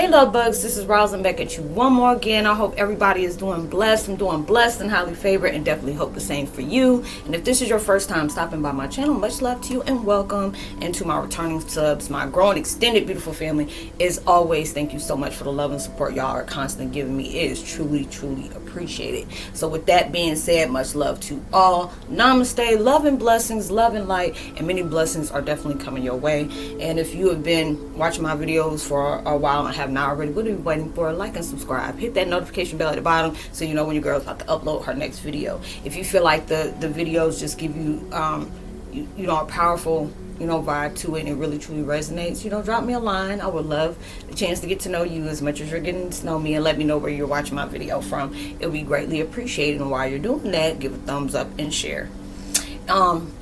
love bugs, this is Roslynn back at you one more again. I hope everybody is doing blessed. I'm doing blessed and highly favored, and definitely hope the same for you. And if this is your first time stopping by my channel, much love to you and welcome. And to my returning subs, my growing extended beautiful family, as always, thank you so much for the love and support y'all are constantly giving me. It is truly appreciated. So with that being said, much love to all. Namaste, love and blessings, love and light, and many blessings are definitely coming your way. And if you have been watching my videos for a while and have not already, what are you waiting for? Like and subscribe. Hit that notification bell at the bottom so you know when your girl's about to upload her next video. If you feel like the videos just give you you know, a powerful, you know, vibe to it and it really truly resonates, you know, drop me a line. I would love the chance to get to know you as much as you're getting to know me, and let me know where you're watching my video from. It'll be greatly appreciated. And while you're doing that, give a thumbs up and share.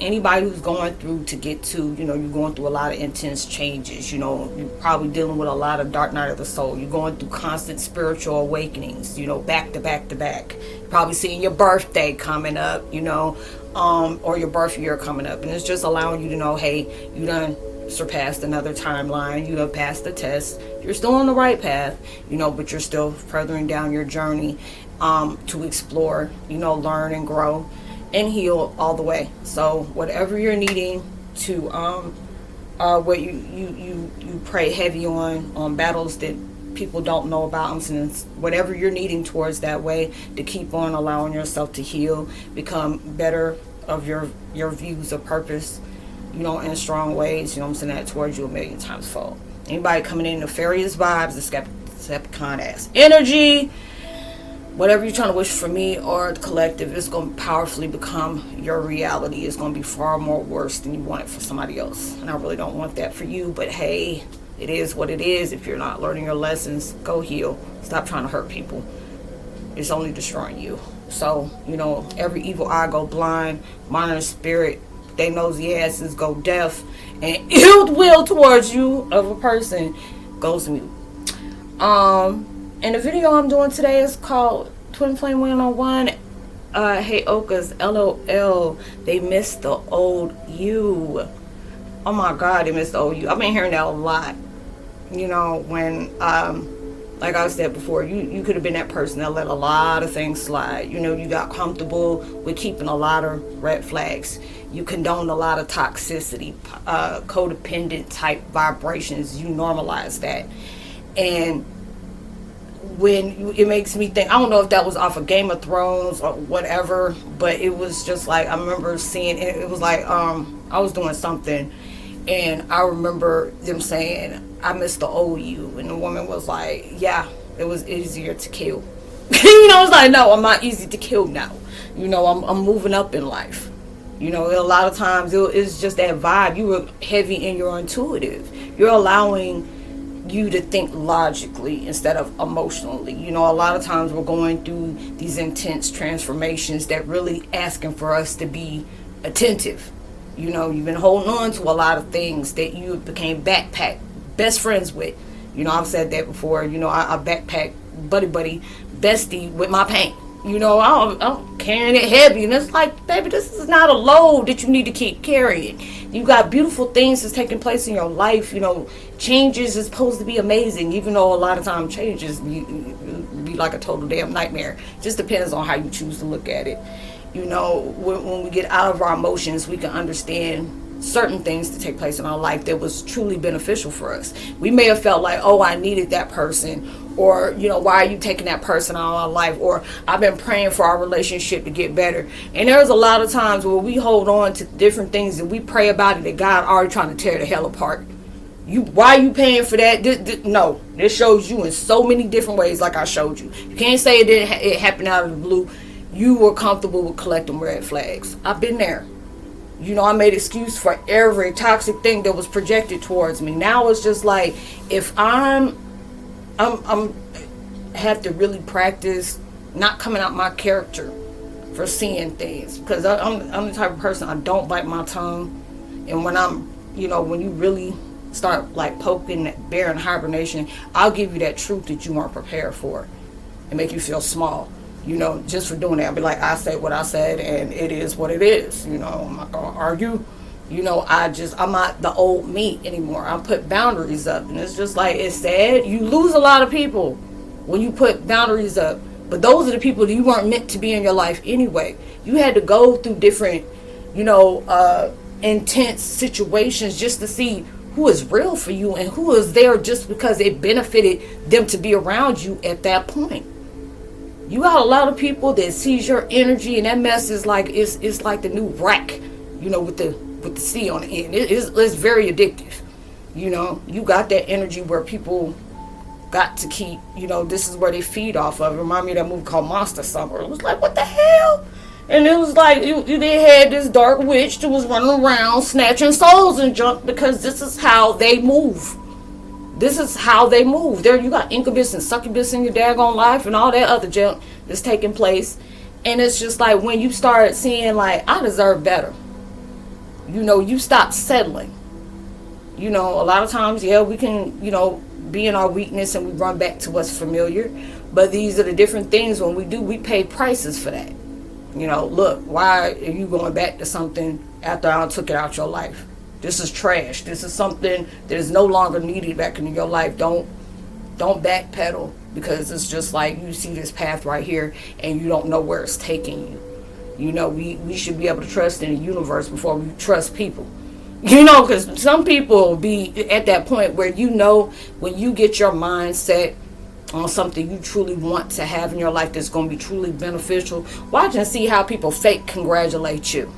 Anybody who's going through to get to, you know, you're going through a lot of intense changes, you know, you're probably dealing with a lot of dark night of the soul. You're going through constant spiritual awakenings, you know, back to back to back. You're probably seeing your birthday coming up, you know, or your birth year coming up, and it's just allowing you to know, hey, you done surpassed another timeline, you done passed the test, you're still on the right path, you know, but you're still furthering down your journey to explore, you know, learn and grow and heal all the way. So whatever you're needing to what you pray heavy on battles that people don't know about, whatever you're needing towards that way to keep on allowing yourself to heal, become better of your views of purpose, you know, in strong ways, you know, I'm saying, that towards you a million times fold. Anybody coming in nefarious vibes, the Skepticon ass energy, whatever you're trying to wish for me or the collective, it's going to powerfully become your reality. It's going to be far more worse than you want it for somebody else. And I really don't want that for you, but hey, it is what it is. If you're not learning your lessons, go heal. Stop trying to hurt people. It's only destroying you. So, you know, every evil eye go blind, monitoring spirit, they nosy asses go deaf, and ill will towards you of a person goes mute. And the video I'm doing today is called Twin Flame 101. Heyokas, LOL. They missed the old you. Oh my God, they missed the old you. I've been hearing that a lot. You know, when, like I said before, you could have been that person that let a lot of things slide. You know, you got comfortable with keeping a lot of red flags. You condoned a lot of toxicity, codependent type vibrations. You normalized that. And when it makes me think, I don't know if that was off of Game of Thrones or whatever, but it was just like, I remember seeing it, it was like I was doing something and I remember them saying, I miss the old you, and the woman was like, yeah, it was easier to kill. You know, it's like, no, I'm not easy to kill now. You know, I'm moving up in life. You know, a lot of times it's just that vibe. You were heavy in your intuitive. You're allowing you to think logically instead of emotionally. You know, a lot of times we're going through these intense transformations that really asking for us to be attentive. You know, you've been holding on to a lot of things that you became best friends with. You know, I've said that before. You know, I backpack buddy bestie with my pain. You know, I'm carrying it heavy, and it's like, baby, this is not a load that you need to keep carrying. You got beautiful things that's taking place in your life. You know, changes is supposed to be amazing, even though a lot of times changes be like a total damn nightmare. Just depends on how you choose to look at it. You know, when we get out of our emotions, we can understand certain things to take place in our life that was truly beneficial for us. We may have felt like, oh, I needed that person, or, you know, why are you taking that person out of our life, or I've been praying for our relationship to get better. And there's a lot of times where we hold on to different things and we pray about it that God already trying to tear the hell apart. Why are you paying for that? No, this shows you in so many different ways, like I showed you. You can't say it happened out of the blue. You were comfortable with collecting red flags. I've been there. You know, I made excuse for every toxic thing that was projected towards me. Now it's just like, if I'm have to really practice not coming out my character for seeing things, because I'm the type of person, I don't bite my tongue. And when I'm, you know, when you really start like poking that bear in hibernation, I'll give you that truth that you weren't prepared for and make you feel small. You know, just for doing that, I'll be like, I said what I said, and it is what it is. You know, I'm not gonna argue. I'm not the old me anymore. I put boundaries up. And it's just like, it's sad. You lose a lot of people when you put boundaries up. But those are the people that you weren't meant to be in your life anyway. You had to go through different, intense situations just to see who is real for you and who is there just because it benefited them to be around you at that point. You got a lot of people that sees your energy, and that mess is like, it's like the new rack, with the C on the end. It's very addictive. You got that energy where people got to keep, this is where they feed off of. It reminded me of that movie called Monster Summer. It was like, what the hell? And it was like, they had this dark witch that was running around snatching souls and junk, because this is how they move. This is how they move. There you got incubus and succubus in your daggone life and all that other junk that's taking place. And it's just like, when you start seeing like, I deserve better. You stop settling. A lot of times, we can, be in our weakness and we run back to what's familiar. But these are the different things when we pay prices for that. Look, why are you going back to something after I took it out your life? This is trash. This is something that is no longer needed back in your life. Don't backpedal, because it's just like, you see this path right here and you don't know where it's taking you. We should be able to trust in the universe before we trust people. Because some people be at that point where, when you get your mind set on something you truly want to have in your life that's going to be truly beneficial, watch and see how people fake congratulate you.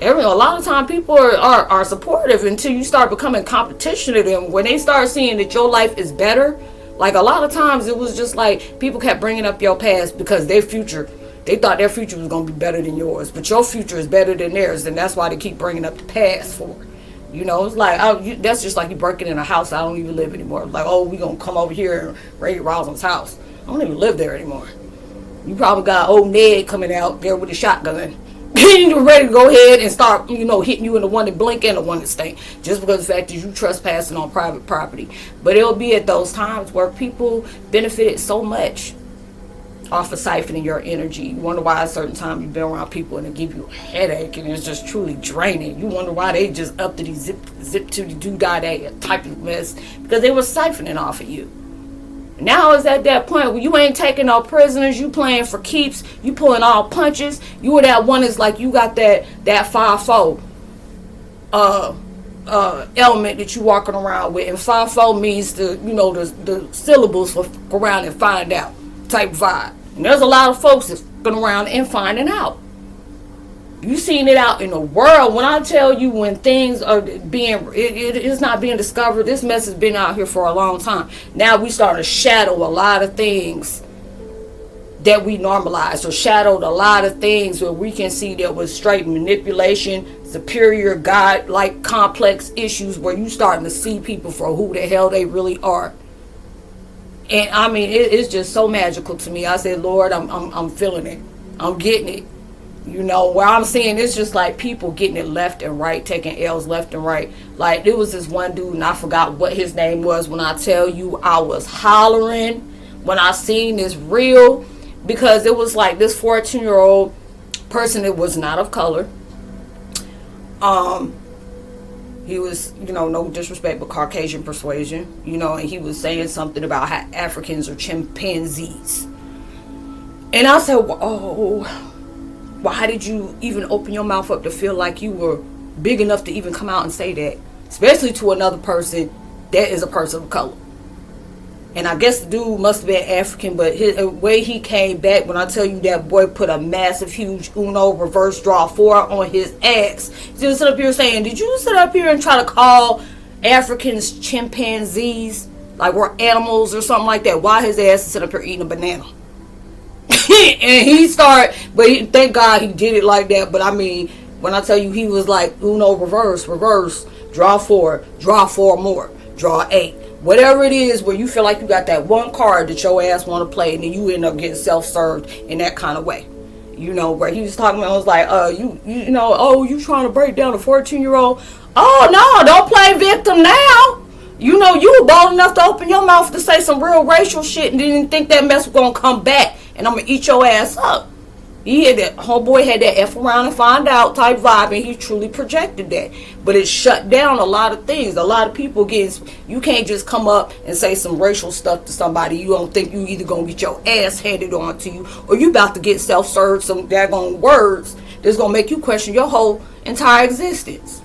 A lot of time people are supportive until you start becoming competition to them. When they start seeing that your life is better, like a lot of times it was just like people kept bringing up your past because they thought their future was going to be better than yours, but your future is better than theirs, and that's why they keep bringing up the past for it. It's like, that's just like you breaking in a house I don't even live anymore. Like, oh, we going to come over here and raid Roslyn's house. I don't even live there anymore. You probably got old Ned coming out there with a shotgun. You're ready to go ahead and start, hitting you in the one that blink and the one that stink. Just because the fact that you trespassing on private property. But it'll be at those times where people benefited so much off of siphoning your energy. You wonder why a certain time you've been around people and they give you a headache and it's just truly draining. You wonder why they just up to these zip to the doo-dah type of mess, because they were siphoning off of you. Now it's at that point where you ain't taking no prisoners, you playing for keeps, you pulling all punches. You were that one, is like you got that 5-4 element that you walking around with, and 5-4 means the syllables for go around and find out type vibe. And there's a lot of folks that's going around and finding out. You seen it out in the world. When I tell you, when things are it is not being discovered, this mess has been out here for a long time. Now we starting to shadow a lot of things that we normalized, or shadowed a lot of things where we can see there was straight manipulation, superior God-like complex issues, where you starting to see people for who the hell they really are. And I mean, it's just so magical to me. I said, Lord, I'm feeling it. I'm getting it. Where I'm seeing it's just like people getting it left and right, taking L's left and right. Like, there was this one dude, and I forgot what his name was. When I tell you, I was hollering when I seen this reel, because it was like this 14-year-old person that was not of color. He was, no disrespect, but Caucasian persuasion, and he was saying something about how Africans are chimpanzees. And I said, oh, why did you even open your mouth up to feel like you were big enough to even come out and say that? Especially to another person that is a person of color. And I guess the dude must have been African, but the way he came back, when I tell you that boy put a massive, huge Uno reverse draw 4 on his ass. He just sit up here saying, did you sit up here and try to call Africans chimpanzees? Like we're animals or something like that? Why his ass is sit up here eating a banana? And he started, but thank God he did it like that. But I mean, when I tell you, he was like Uno reverse, draw 4 more, draw 8. Whatever it is, where you feel like you got that one card that your ass want to play, and then you end up getting self-served in that kind of way. Where he was talking about, I was like, you trying to break down a 14-year-old? Oh, no, don't play victim now. You were bold enough to open your mouth to say some real racial shit and didn't think that mess was going to come back, and I'm going to eat your ass up. He had that, homeboy had that F around and find out type vibe, and he truly projected that. But it shut down a lot of things. A lot of people you can't just come up and say some racial stuff to somebody. You don't think you either gonna get your ass handed on to you, or you about to get self-served some daggone words that's gonna make you question your whole entire existence.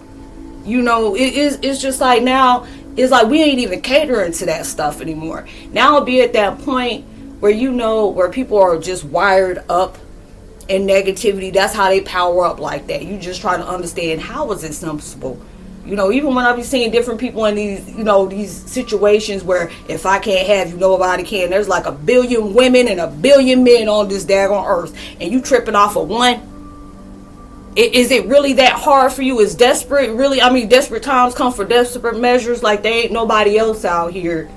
You know, it's just like now, it's like we ain't even catering to that stuff anymore. Now it'll be at that point where, you know, where people are just wired up in negativity. That's how they power up like that. You just try to understand, how is it possible? You know, even when I be seeing different people in these, you know, these situations where if I can't have you, nobody can. There's like 1 billion women and 1 billion men on this daggone earth, and you tripping off of one. Is it really that hard for you? Is desperate really? I mean, desperate times come for desperate measures. Like, there ain't nobody else out here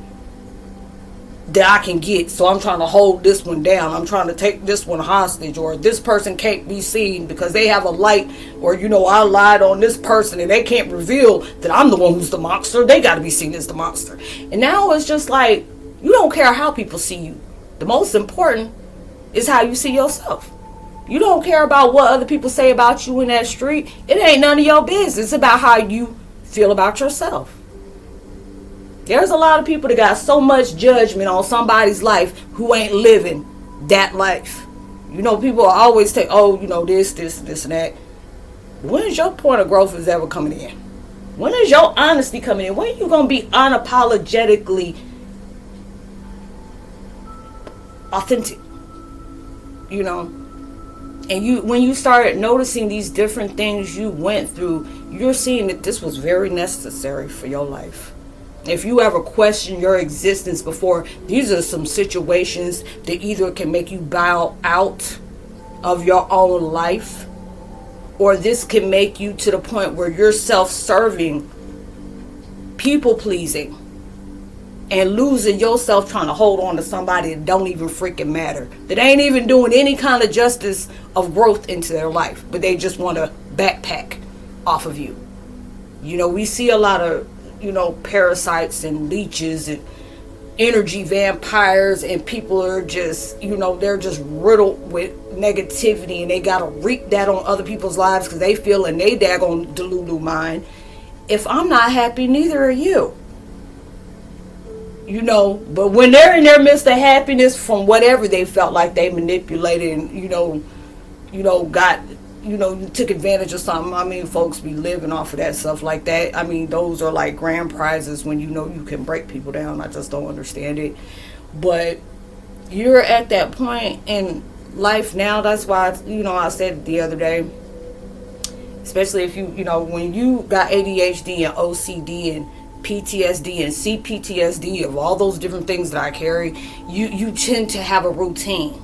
that I can get, so I'm trying to hold this one down. I'm trying to take this one hostage, or this person can't be seen because they have a light, or, you know, I lied on this person and they can't reveal that I'm the one who's the monster. They got to be seen as the monster. And now it's just like, you don't care how people see you. The most important is how you see yourself. You don't care about what other people say about you in that street. It ain't none of your business. It's about how you feel about yourself. There's a lot of people that got so much judgment on somebody's life who ain't living that life. You know, people always say, oh, you know, this, and that. When is your point of growth is ever coming in? When is your honesty coming in? When are you going to be unapologetically authentic? You know? And when you start noticing these different things you went through, you're seeing that this was very necessary for your life. If you ever question your existence before, these are some situations that either can make you bow out of your own life, or this can make you to the point where you're self-serving, people-pleasing, and losing yourself trying to hold on to somebody that don't even freaking matter, that ain't even doing any kind of justice of growth into their life, but they just want to backpack off of you. You know, we see a lot of, you know, parasites and leeches and energy vampires, and people are just, you know, they're just riddled with negativity, and they gotta wreak that on other people's lives because they feel in they daggone delulu mind, if I'm not happy, neither are you. You know, but when they're in their midst of happiness from whatever they felt like they manipulated and, you know, got, you know, you took advantage of something. I mean, folks be living off of that stuff like that. I mean, those are like grand prizes when you know you can break people down. I just don't understand it. But you're at that point in life now. That's why, you know, I said the other day, especially if you know, when you got ADHD and OCD and PTSD and CPTSD, of all those different things that I carry, you tend to have a routine.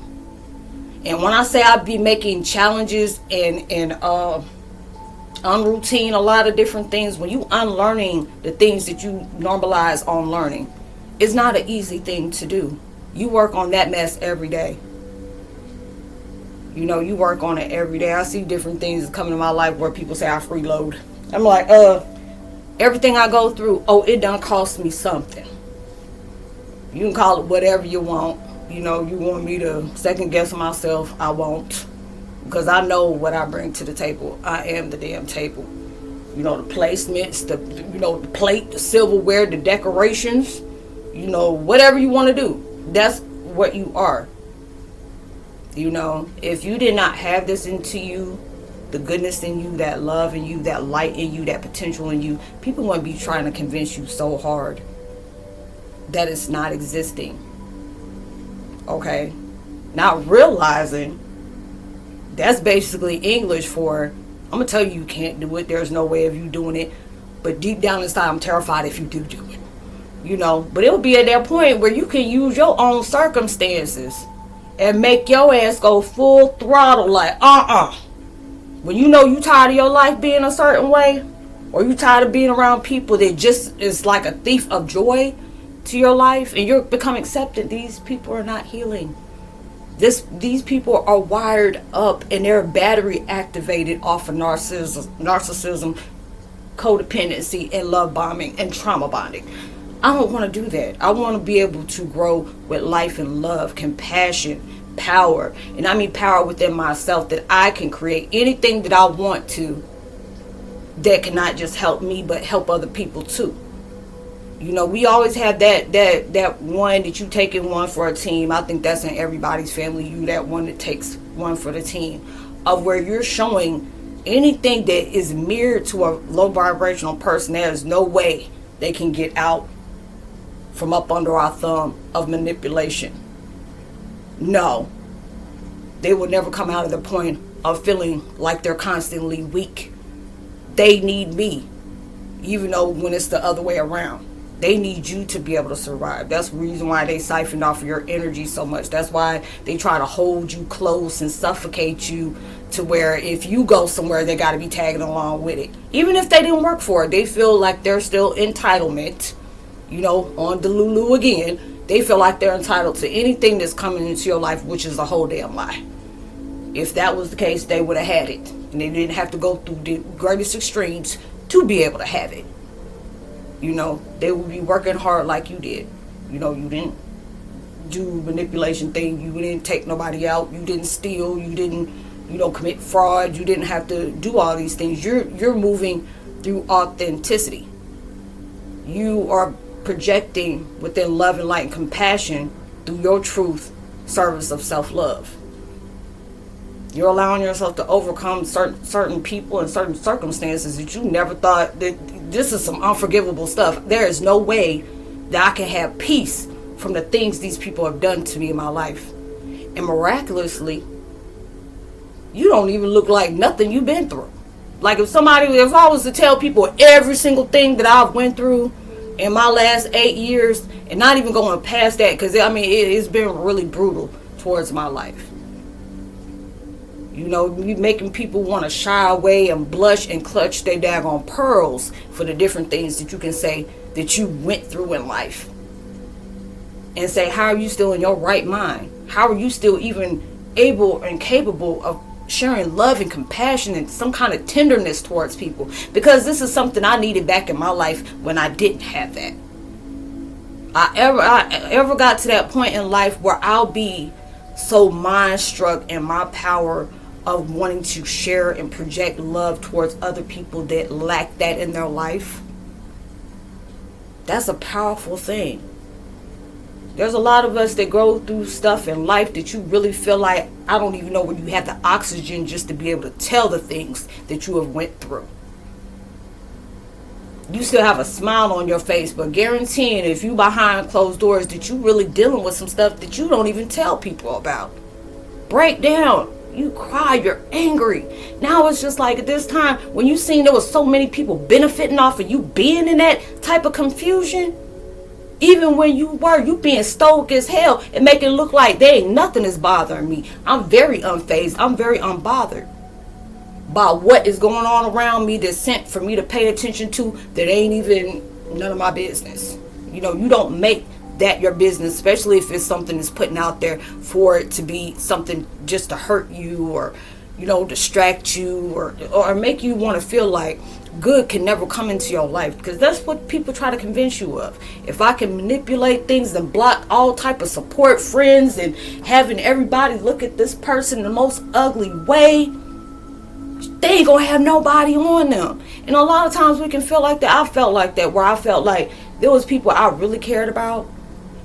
And when I say I be making challenges and unroutine a lot of different things, when you unlearning the things that you normalize on learning, it's not an easy thing to do. You work on that mess every day. You know, you work on it every day. I see different things coming in my life where people say I freeload. I'm like, everything I go through, it done cost me something. You can call it whatever you want. You know, you want me to second guess myself, I won't. Because I know what I bring to the table. I am the damn table. You know, the placements, the plate, the silverware, the decorations, you know, whatever you want to do. That's what you are. You know, if you did not have this into you, the goodness in you, that love in you, that light in you, that potential in you, people wouldn't be trying to convince you so hard that it's not existing. Okay? Not realizing that's basically English for, I'm going to tell you can't do it. There's no way of you doing it. But deep down inside, I'm terrified if you do it. You know? But it'll be at that point where you can use your own circumstances and make your ass go full throttle like, When you know you tired of your life being a certain way, or you tired of being around people that just is like a thief of joy to your life, and you're become accepted, these people are not healing. These people are wired up and they're battery activated off of narcissism, codependency, and love bombing and trauma bonding. I don't want to do that. I want to be able to grow with life and love, compassion, power. And I mean power within myself, that I can create anything that I want to, that can not just help me but help other people too. You know, we always have that one that you take in one for a team. I think that's in everybody's family. You that one that takes one for the team, of where you're showing anything that is mirrored to a low vibrational person. There is no way they can get out from up under our thumb of manipulation. No, they will never come out of the point of feeling like they're constantly weak. They need me, even though when it's the other way around. They need you to be able to survive. That's the reason why they siphoned off of your energy so much. That's why they try to hold you close and suffocate you, to where if you go somewhere, they got to be tagging along with it. Even if they didn't work for it, they feel like they're still entitlement. You know, on Delulu again, they feel like they're entitled to anything that's coming into your life, which is a whole damn lie. If that was the case, they would have had it. And they didn't have to go through the greatest extremes to be able to have it. You know, they would be working hard like you did. You know, you didn't do manipulation thing. You didn't take nobody out. You didn't steal. You didn't, commit fraud. You didn't have to do all these things. You're moving through authenticity. You are projecting within love and light and compassion through your truth, service of self-love. You're allowing yourself to overcome certain people and certain circumstances that you never thought that this is some unforgivable stuff. There is no way that I can have peace from the things these people have done to me in my life. And miraculously, you don't even look like nothing you've been through. Like if I was to tell people every single thing that I've went through in my last 8 years, and not even going past that, because it's been really brutal towards my life. You know, you making people want to shy away and blush and clutch their daggone pearls for the different things that you can say that you went through in life. And say, how are you still in your right mind? How are you still even able and capable of sharing love and compassion and some kind of tenderness towards people? Because this is something I needed back in my life when I didn't have that. I ever got to that point in life where I'll be so mind struck in my power of wanting to share and project love towards other people that lack that in their life. That's a powerful thing. There's a lot of us that go through stuff in life that you really feel like, I don't even know where you have the oxygen just to be able to tell the things that you have went through. You still have a smile on your face, but guaranteeing if you behind closed doors that you really dealing with some stuff that you don't even tell people about. Break down. You cry, you're angry. Now it's just like at this time when you seen there was so many people benefiting off of you being in that type of confusion. Even when you being stoic as hell and make it look like there ain't nothing is bothering me. I'm very unfazed. I'm very unbothered by what is going on around me that's sent for me to pay attention to that ain't even none of my business. You know, you don't make that your business, especially if it's something that's putting out there for it to be something just to hurt you or, distract you or make you want to feel like good can never come into your life, because that's what people try to convince you of. If I can manipulate things and block all type of support, friends, and having everybody look at this person the most ugly way, they ain't gonna have nobody on them. And a lot of times we can feel like that. I felt like that, where I felt like there was people I really cared about,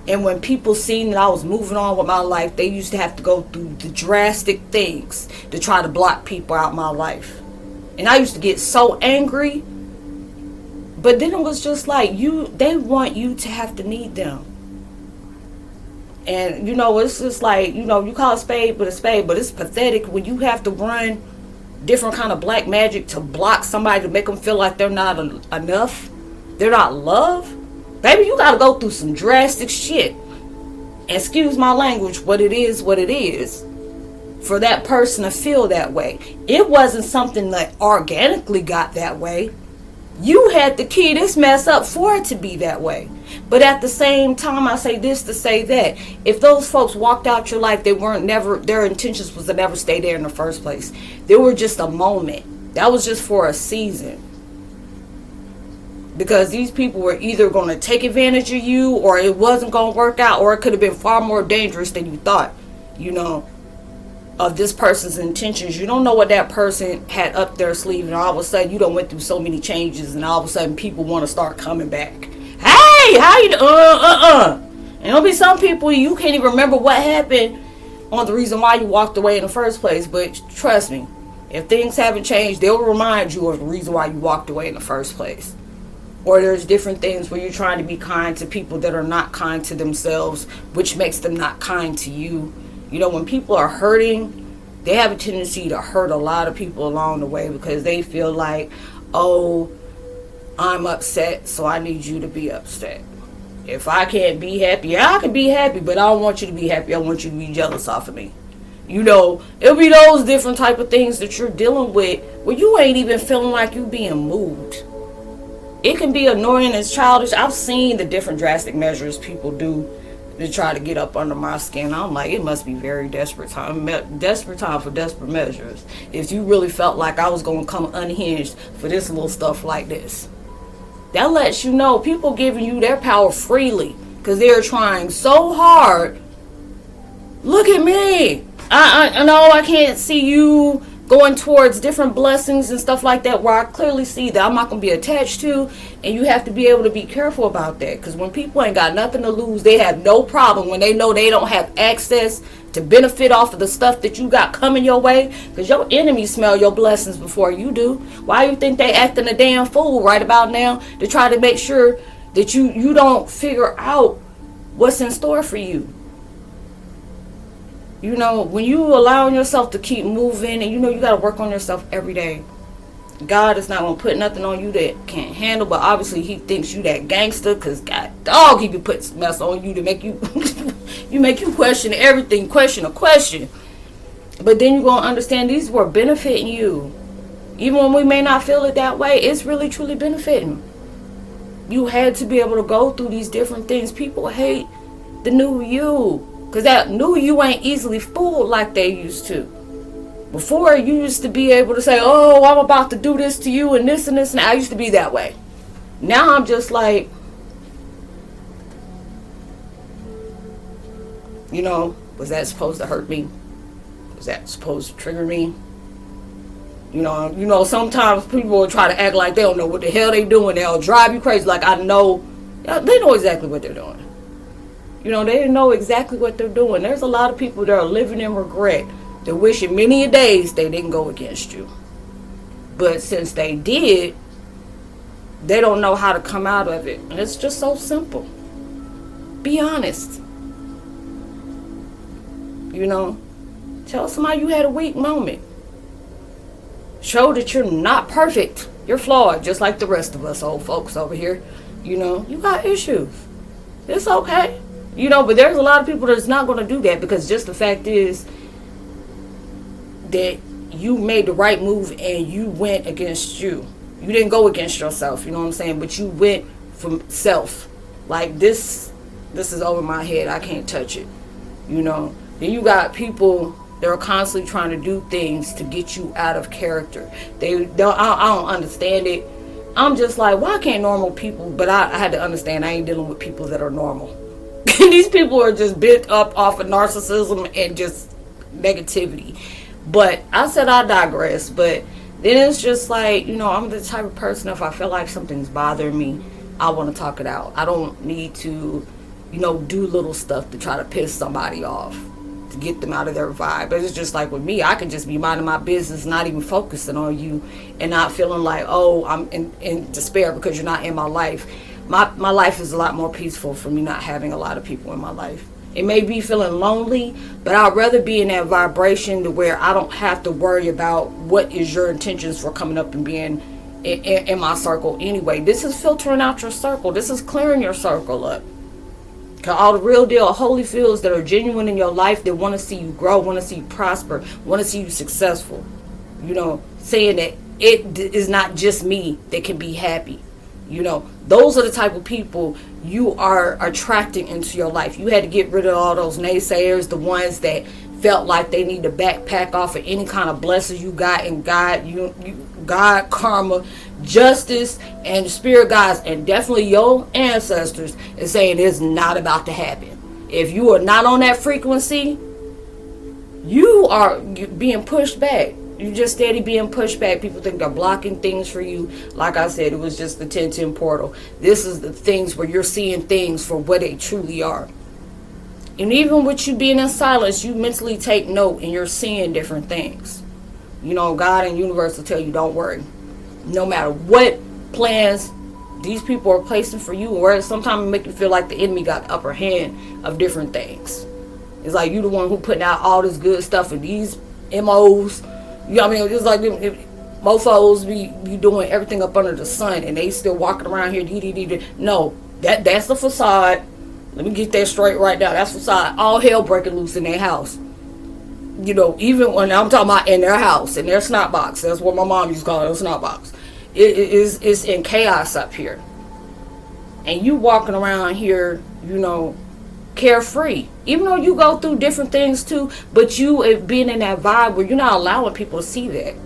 and when people seen that I was moving on with my life, they used to have to go through the drastic things to try to block people out of my life. And I used to get so angry. But then it was just like, they want you to have to need them. And, it's just like, you call a spade but a spade. But it's pathetic when you have to run different kind of black magic to block somebody to make them feel like they're not enough. They're not loved. Baby, you got to go through some drastic shit. Excuse my language, but it is what it is. For that person to feel that way. It wasn't something that organically got that way. You had to key this mess up for it to be that way. But at the same time, I say this to say that if those folks walked out your life, their intentions was to never stay there in the first place. They were just a moment. That was just for a season. Because these people were either going to take advantage of you, or it wasn't going to work out, or it could have been far more dangerous than you thought. you know, of this person's intentions. You don't know what that person had up their sleeve, and all of a sudden you done went through so many changes, and all of a sudden people want to start coming back. Hey, how you and there'll be some people you can't even remember what happened on the reason why you walked away in the first place. But trust me, if things haven't changed, they'll remind you of the reason why you walked away in the first place. Or there's different things where you're trying to be kind to people that are not kind to themselves, which makes them not kind to you. You know, when people are hurting, they have a tendency to hurt a lot of people along the way because they feel like, oh, I'm upset, so I need you to be upset. If I can't be happy, yeah, I can be happy, but I don't want you to be happy. I want you to be jealous off of me. You know, it'll be those different type of things that you're dealing with where you ain't even feeling like you being moved. It can be annoying and childish. I've seen the different drastic measures people do to try to get up under my skin. I'm like, it must be very desperate time for desperate measures. If you really felt like I was going to come unhinged for this little stuff like this. That lets you know people giving you their power freely because they're trying so hard. Look at me. I know I can't see you going towards different blessings and stuff like that where I clearly see that I'm not going to be attached to, and you have to be able to be careful about that because when people ain't got nothing to lose, they have no problem when they know they don't have access to benefit off of the stuff that you got coming your way because your enemies smell your blessings before you do. Why you think they acting a damn fool right about now to try to make sure that you don't figure out what's in store for you? You know, when you allowing yourself to keep moving and you know you got to work on yourself every day. God is not going to put nothing on you that can't handle, but obviously he thinks you that gangster because God dog, he be putting mess on you to make you make you question everything, question a question. But then you're going to understand these were benefiting you. Even when we may not feel it that way, it's really truly benefiting. You had to be able to go through these different things. People hate the new you. Because that new you ain't easily fooled like they used to. Before, you used to be able to say, oh, I'm about to do this to you and this and this. And I used to be that way. Now I'm just like, you know, was that supposed to hurt me? Was that supposed to trigger me? You know, sometimes people will try to act like they don't know what the hell they doing. They'll drive you crazy. Like, I know, they know exactly what they're doing. You know, they know exactly what they're doing. There's a lot of people that are living in regret. They're wishing many a days they didn't go against you. But since they did, they don't know how to come out of it. And it's just so simple. Be honest. You know, tell somebody you had a weak moment. Show that you're not perfect. You're flawed, just like the rest of us old folks over here. You know, you got issues. It's okay. You know, but there's a lot of people that's not going to do that because just the fact is that you made the right move and you went against you. You didn't go against yourself, you know what I'm saying? But you went from self. Like, this is over my head. I can't touch it, you know. Then you got people that are constantly trying to do things to get you out of character. I don't understand it. I'm just like, why can't normal people, but I had to understand I ain't dealing with people that are normal. These people are just bent up off of narcissism and just negativity. But I said I digress. But then it's just like, you know, I'm the type of person, if I feel like something's bothering me, I want to talk it out. I don't need to, you know, do little stuff to try to piss somebody off, to get them out of their vibe. But it's just like with me, I can just be minding my business, not even focusing on you, and not feeling like, oh, I'm in despair because you're not in my life. My life is a lot more peaceful for me not having a lot of people in my life. It may be feeling lonely, but I'd rather be in that vibration to where I don't have to worry about what is your intentions for coming up and being in my circle anyway. This is filtering out your circle. This is clearing your circle up. Cause all the real deal holy fields that are genuine in your life, that want to see you grow, want to see you prosper, want to see you successful. You know, saying that it is not just me that can be happy. You know, those are the type of people you are attracting into your life. You had to get rid of all those naysayers, the ones that felt like they need to backpack off of any kind of blessings you got in God, God, karma, justice, and the spirit guides, and definitely your ancestors, is saying it's not about to happen. If you are not on that frequency, you are being pushed back. You're just steady being pushed back. People think they're blocking things for you. Like I said, it was just the 1010 portal. This is the things where you're seeing things for what they truly are. And even with you being in silence, you mentally take note and you're seeing different things. You know, God and universe will tell you, don't worry. No matter what plans these people are placing for you, or sometimes it make you feel like the enemy got the upper hand of different things. It's like you the one who putting out all this good stuff and these MOs. You know what I mean? It's like mofos be doing everything up under the sun and they still walking around here. No, that's the facade. Let me get that straight right now. That's facade. All hell breaking loose in their house. You know, even when I'm talking about in their house, in their snot box. That's what my mom used to call it, a snot box. It's in chaos up here. And you walking around here, you know, carefree. Even though you go through different things too, but you being in that vibe where you're not allowing people to see that.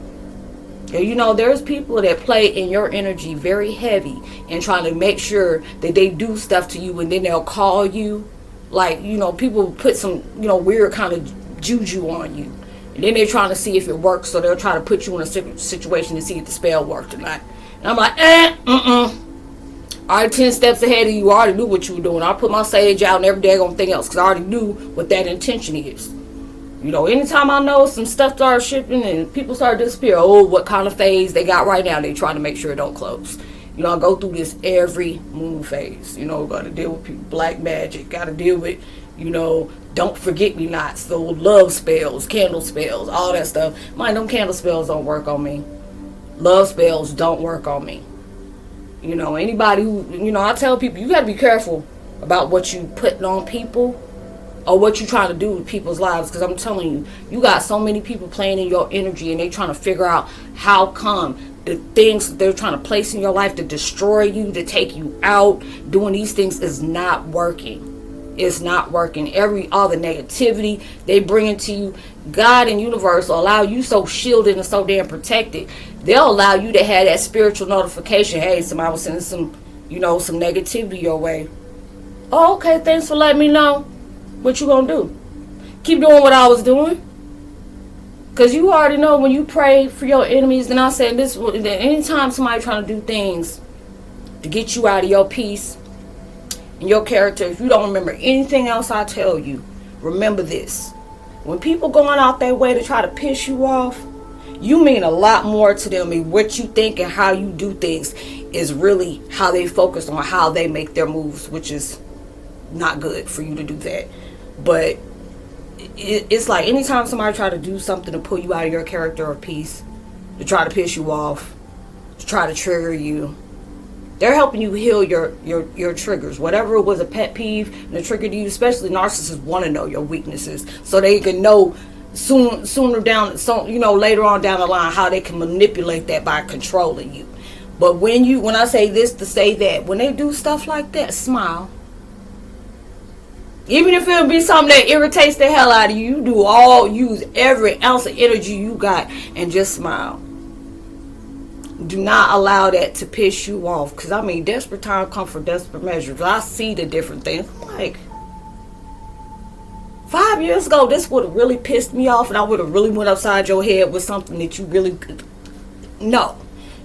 And you know, there's people that play in your energy very heavy and trying to make sure that they do stuff to you, and then they'll call you. Like, you know, people put some, you know, weird kind of juju on you. And then they're trying to see if it works, so they'll try to put you in a situation to see if the spell worked or not. And I'm like, Alright, 10 steps ahead of you. I already knew what you were doing. I put my sage out and every daggone thing else because I already knew what that intention is. You know, anytime I know some stuff starts shipping and people start disappearing, what kind of phase they got right now, they trying to make sure it don't close. You know, I go through this every moon phase. You know, got to deal with people, black magic, got to deal with, you know, don't forget me nots, so love spells, candle spells, all that stuff. Mind, them candle spells don't work on me. Love spells don't work on me. You know, anybody who, you know, I tell people, you got to be careful about what you putting on people or what you trying to do with people's lives, because I'm telling you, you got so many people playing in your energy and they trying to figure out how come the things they're trying to place in your life to destroy you, to take you out, doing these things is not working. It's not working. All the negativity they bring into you, God and universe will allow you so shielded and so damn protected. They'll allow you to have that spiritual notification. Hey, somebody was sending some, you know, some negativity your way. Oh, okay, thanks for letting me know. What you gonna do? Keep doing what I was doing. Because you already know when you pray for your enemies, and I said this, that anytime somebody trying to do things to get you out of your peace and your character, if you don't remember anything else I tell you, remember this. When people going out their way to try to piss you off, you mean a lot more to them. And what you think and how you do things is really how they focus on how they make their moves, which is not good for you to do that. But it's like anytime somebody try to do something to pull you out of your character or peace, to try to piss you off, to try to trigger you, they're helping you heal your triggers. Whatever was a pet peeve and a trigger to you, especially narcissists want to know your weaknesses so they can know sooner down, so you know, later on down the line how they can manipulate that by controlling you. But when I say this to say that, when they do stuff like that, smile. Even if it'll be something that irritates the hell out of you, use every ounce of energy you got and just smile. Do not allow that to piss you off. Because, I mean, desperate time come for desperate measures. I see the different things. Like, 5 years ago, this would have really pissed me off and I would have really went upside your head with something that you really could. No.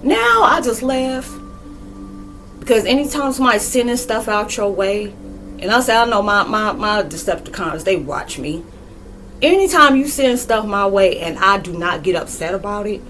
Now, I just laugh. Because anytime somebody's sending stuff out your way, and I say, I know my Decepticons, they watch me. Anytime you send stuff my way and I do not get upset about it,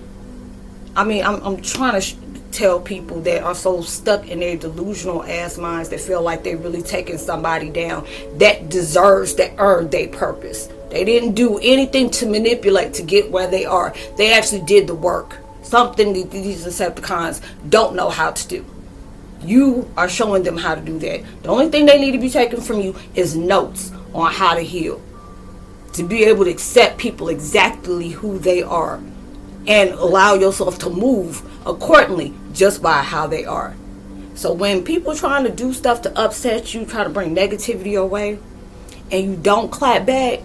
I mean, I'm trying to tell people that are so stuck in their delusional ass minds that feel like they're really taking somebody down that deserves, that earned their purpose. They didn't do anything to manipulate to get where they are. They actually did the work. Something that these Decepticons don't know how to do. You are showing them how to do that. The only thing they need to be taken from you is notes on how to heal. To be able to accept people exactly who they are. And allow yourself to move accordingly just by how they are. So when people trying to do stuff to upset you, try to bring negativity your way, and you don't clap back,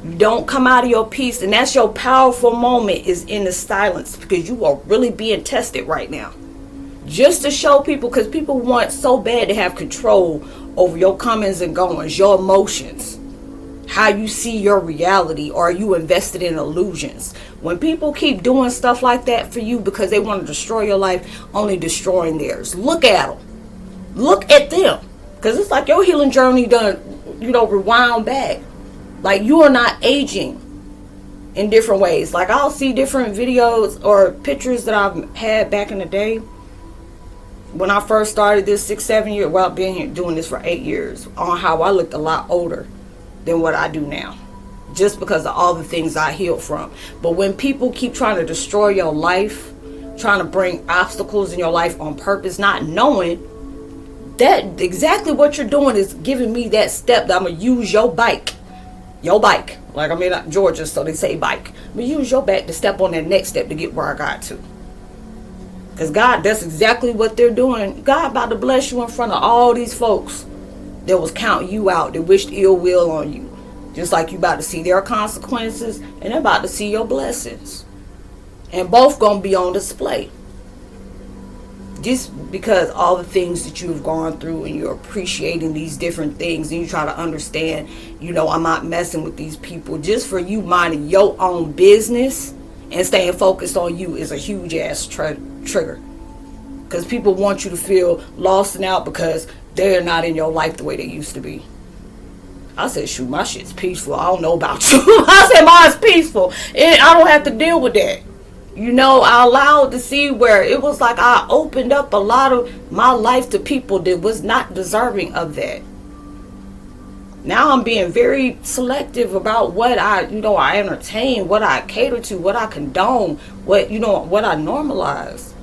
you don't come out of your peace, and that's your powerful moment, is in the silence, because you are really being tested right now. Just to show people, because people want so bad to have control over your comings and goings, your emotions, how you see your reality, or are you invested in illusions? When people keep doing stuff like that for you because they want to destroy your life, only destroying theirs. Look at them. Look at them. Because it's like your healing journey done, rewound back. Like, you are not aging in different ways. Like, I'll see different videos or pictures that I've had back in the day when I first started this 6-7 years. Well, I've been here doing this for 8 years, on how I looked a lot older than what I do now, just because of all the things I healed from. But when people keep trying to destroy your life, trying to bring obstacles in your life on purpose, not knowing that exactly what you're doing is giving me that step that I'm gonna use your bike. Like, I'm in Georgia, so they say bike. But use your back to step on that next step to get where I got to. Because God, that's exactly what they're doing. God about to bless you in front of all these folks that was counting you out, that wished ill will on you. Just like you about to see their consequences, and they're about to see your blessings. And both gonna be on display. Just because all the things that you've gone through, and you're appreciating these different things, and you try to understand, I'm not messing with these people. Just for you minding your own business and staying focused on you is a huge ass trigger. Because people want you to feel lost and out because they're not in your life the way they used to be. I said, shoot, my shit's peaceful. I don't know about you. I said, mine's peaceful. And I don't have to deal with that. I allowed to see where it was like I opened up a lot of my life to people that was not deserving of that. Now I'm being very selective about what I entertain, what I cater to, what I condone, what I normalize.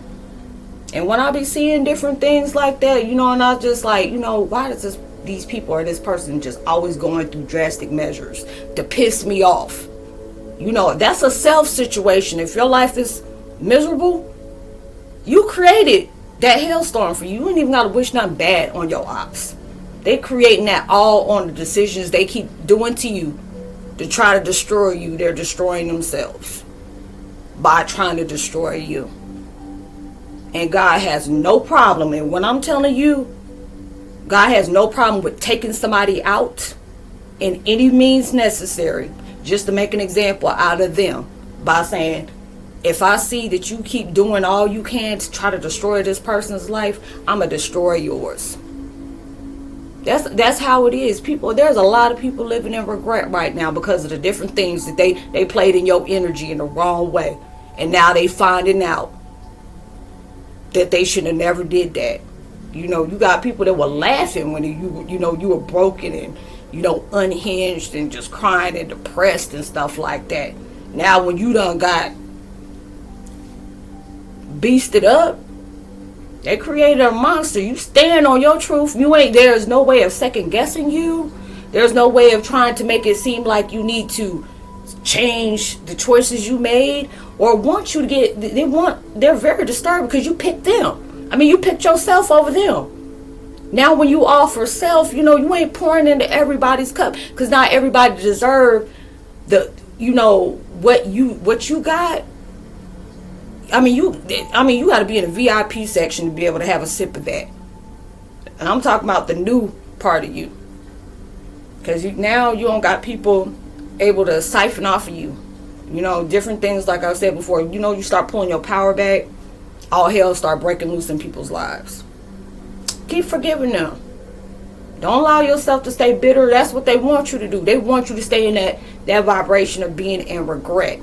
And when I be seeing different things like that, and I just like, why does these people or this person just always going through drastic measures to piss me off? That's a self situation. If your life is miserable, you created that hailstorm for you. You ain't even got to wish nothing bad on your ops. They creating that all on the decisions they keep doing to you to try to destroy you. They're destroying themselves by trying to destroy you. And God has no problem. And when I'm telling you, God has no problem with taking somebody out in any means necessary, just to make an example out of them, by saying, if I see that you keep doing all you can to try to destroy this person's life, I'm going to destroy yours. That's how it is. People, there's a lot of people living in regret right now because of the different things that they played in your energy in the wrong way. And now they finding out that they should have never did that. You got people that were laughing when you were broken and unhinged and just crying and depressed and stuff like that. Now when you done got beasted up, they created a monster. You stand on your truth. There's no way of second guessing you. There's no way of trying to make it seem like you need to change the choices you made or want you to get. They're very disturbed because you picked them. You picked yourself over them. Now when you offer self, you ain't pouring into everybody's cup, because not everybody deserve what you got. You got to be in a VIP section to be able to have a sip of that. And I'm talking about the new part of you, because now you don't got people able to siphon off of you. Different things, like I said before. You start pulling your power back, all hell start breaking loose in people's lives. Keep forgiving them. Don't allow yourself to stay bitter. That's what they want you to do. They want you to stay in that vibration of being in regret.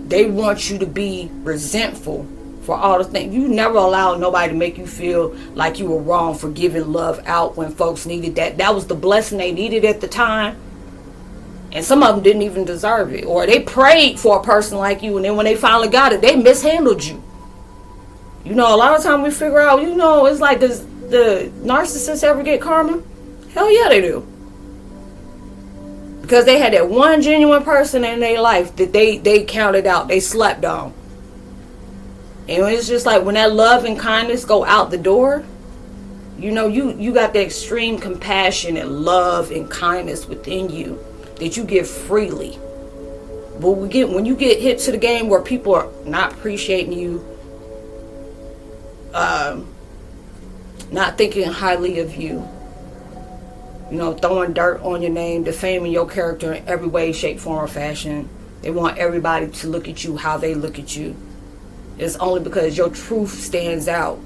They want you to be resentful for all the things. You never allow nobody to make you feel like you were wrong for giving love out when folks needed that. That was the blessing they needed at the time. And some of them didn't even deserve it. Or they prayed for a person like you, and then when they finally got it, they mishandled you. A lot of times we figure out, it's like, does the narcissist ever get karma? Hell yeah, they do. Because they had that one genuine person in their life that they counted out, they slept on. And it's just like when that love and kindness go out the door, you got the extreme compassion and love and kindness within you that you give freely. But when you get hit to the game where people are not appreciating you, not thinking highly of you, throwing dirt on your name, defaming your character in every way, shape, form, or fashion. They want everybody to look at you how they look at you. It's only because your truth stands out.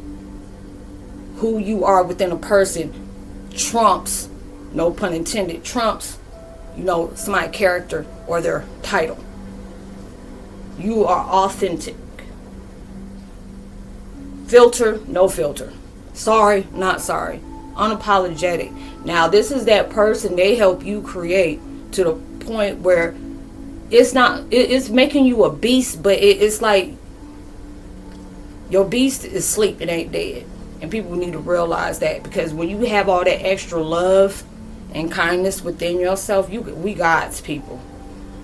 Who you are within a person trumps, no pun intended, trumps, somebody's character or their title. You are authentic. Filter, no filter. Sorry, not sorry. Unapologetic. Now, this is that person they help you create to the point where it's making you a beast, but it's like your beast is asleep, it ain't dead. And people need to realize that, because when you have all that extra love and kindness within yourself, we God's people.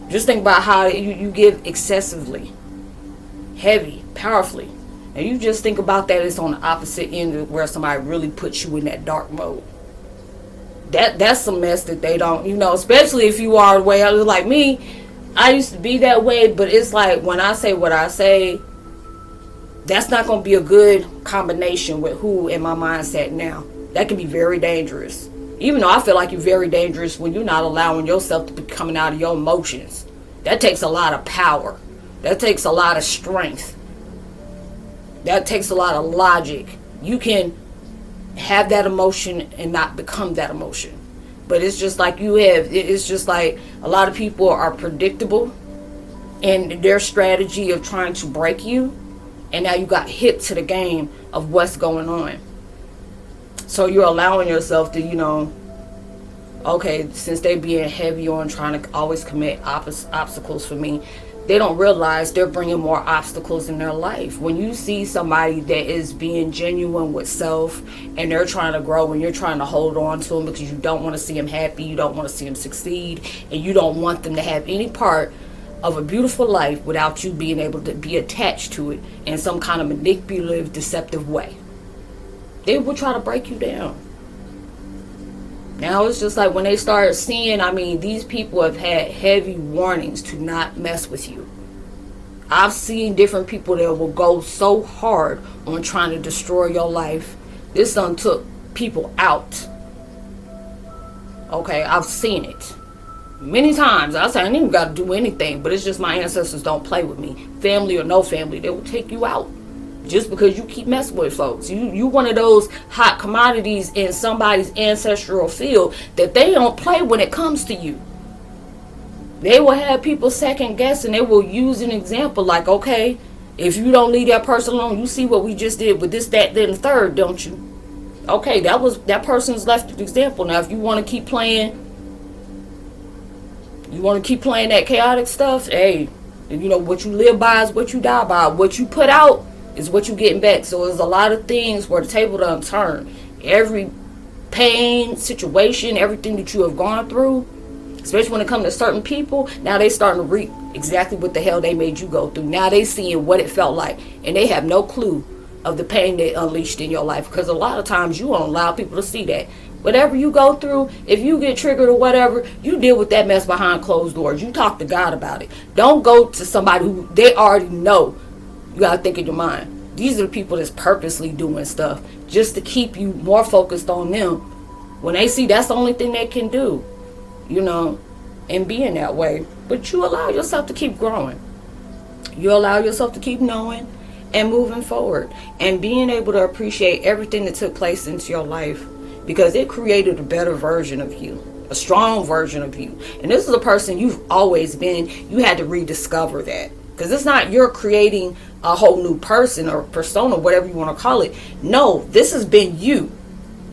Just think about how you give excessively, heavy, powerfully. And you just think about that, it's on the opposite end of where somebody really puts you in that dark mode. That's some mess that they don't, especially if you are the way like me. I used to be that way, but it's like when I say what I say, that's not going to be a good combination with who in my mindset now. That can be very dangerous. Even though I feel like you're very dangerous when you're not allowing yourself to be coming out of your emotions. That takes a lot of power. That takes a lot of strength. That takes a lot of logic. You can have that emotion and not become that emotion. But it's just like it's just like a lot of people are predictable in their strategy of trying to break you. And now you got hit to the game of what's going on. So you're allowing yourself to, okay, since they being heavy on trying to always commit obstacles for me, they don't realize they're bringing more obstacles in their life. When you see somebody that is being genuine with self and they're trying to grow and you're trying to hold on to them because you don't want to see them happy, you don't want to see them succeed, and you don't want them to have any part of a beautiful life without you being able to be attached to it in some kind of manipulative, deceptive way, they will try to break you down. Now it's just like when they start seeing, these people have had heavy warnings to not mess with you. I've seen different people that will go so hard on trying to destroy your life. This done took people out. Okay, I've seen it many times. I say I ain't even got to do anything, but it's just my ancestors don't play with me. Family or no family, they will take you out. Just because you keep messing with folks. You one of those hot commodities in somebody's ancestral field that they don't play when it comes to you. They will have people second guessing. They will use an example like, okay, if you don't leave that person alone, you see what we just did with this, that, then the third, don't you? Okay, that person's left an example. Now, if you want to keep playing, that chaotic stuff, hey, what you live by is what you die by. What you put out is what you're getting back. So there's a lot of things where the table done turned. Every pain, situation, everything that you have gone through, especially when it comes to certain people, now they starting to reap exactly what the hell they made you go through. Now they seeing what it felt like, and they have no clue of the pain they unleashed in your life, because a lot of times you won't allow people to see that. Whatever you go through, if you get triggered or whatever, you deal with that mess behind closed doors. You talk to God about it. Don't go to somebody who they already know. You gotta think in your mind. These are the people that's purposely doing stuff just to keep you more focused on them. When they see that's the only thing they can do, and being that way. But you allow yourself to keep growing. You allow yourself to keep knowing and moving forward and being able to appreciate everything that took place into your life, because it created a better version of you, a strong version of you. And this is a person you've always been. You had to rediscover that, because it's not you're creating a whole new person or persona, whatever you want to call it. No, this has been you.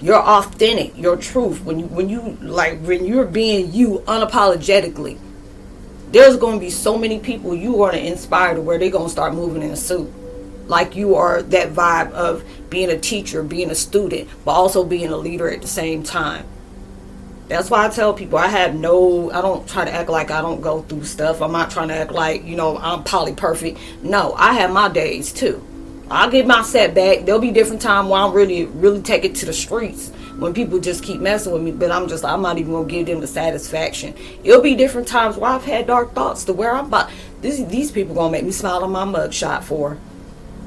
You're authentic, your truth. When you're being you unapologetically, there's going to be so many people you are to inspire to where they're going to start moving in a suit. Like you are that vibe of being a teacher, being a student, but also being a leader at the same time. That's why I tell people I don't try to act like I don't go through stuff. I'm not trying to act like, I'm poly perfect. No, I have my days too. I'll get my setback. There'll be different time where I'm really take it to the streets when people just keep messing with me, but I'm not even going to give them the satisfaction. It'll be different times where I've had dark thoughts to where I'm about, these people going to make me smile on my mugshot for.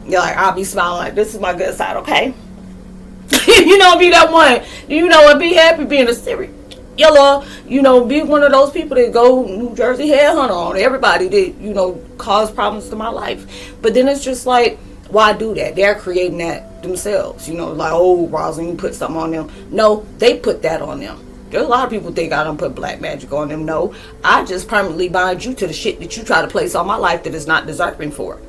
I'll be smiling like, this is my good side, okay? Be that one. And be happy being a serious. yellow, be one of those people that go New Jersey headhunter on everybody that, cause problems to my life. But then it's just like, why do that? They're creating that themselves, like, oh, Roslynn put something on them. No, they put that on them. There's a lot of people think I don't put black magic on them. No, I just permanently bind you to the shit that you try to place on my life that is not deserving for.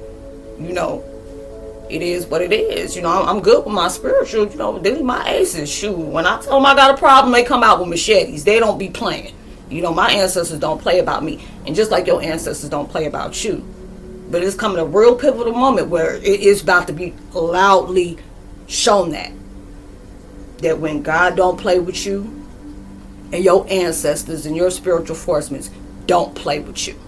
It is what it is. I'm good with my spiritual, these are my aces. Shoot, when I tell them I got a problem, they come out with machetes. They don't be playing. My ancestors don't play about me. And just like your ancestors don't play about you. But it's coming a real pivotal moment where it is about to be loudly shown that when God don't play with you, and your ancestors and your spiritual forces don't play with you.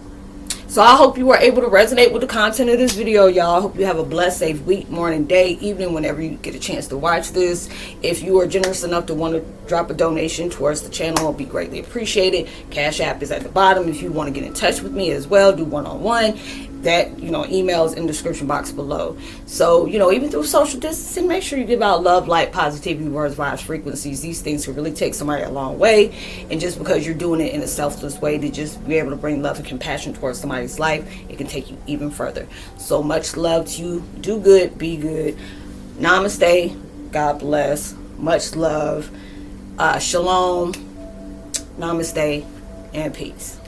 So I hope you were able to resonate with the content of this video, y'all. I hope you have a blessed, safe week, morning, day, evening, whenever you get a chance to watch this. If you are generous enough to want to drop a donation towards the channel, it'll be greatly appreciated. Cash App is at the bottom. If you want to get in touch with me as well, do one-on-one. That, email is in the description box below. So, even through social distancing, make sure you give out love, light, positivity, words, vibes, frequencies. These things can really take somebody a long way. And just because you're doing it in a selfless way to just be able to bring love and compassion towards somebody's life, it can take you even further. So much love to you. Do good, be good. Namaste. God bless. Much love. Shalom. Namaste and peace.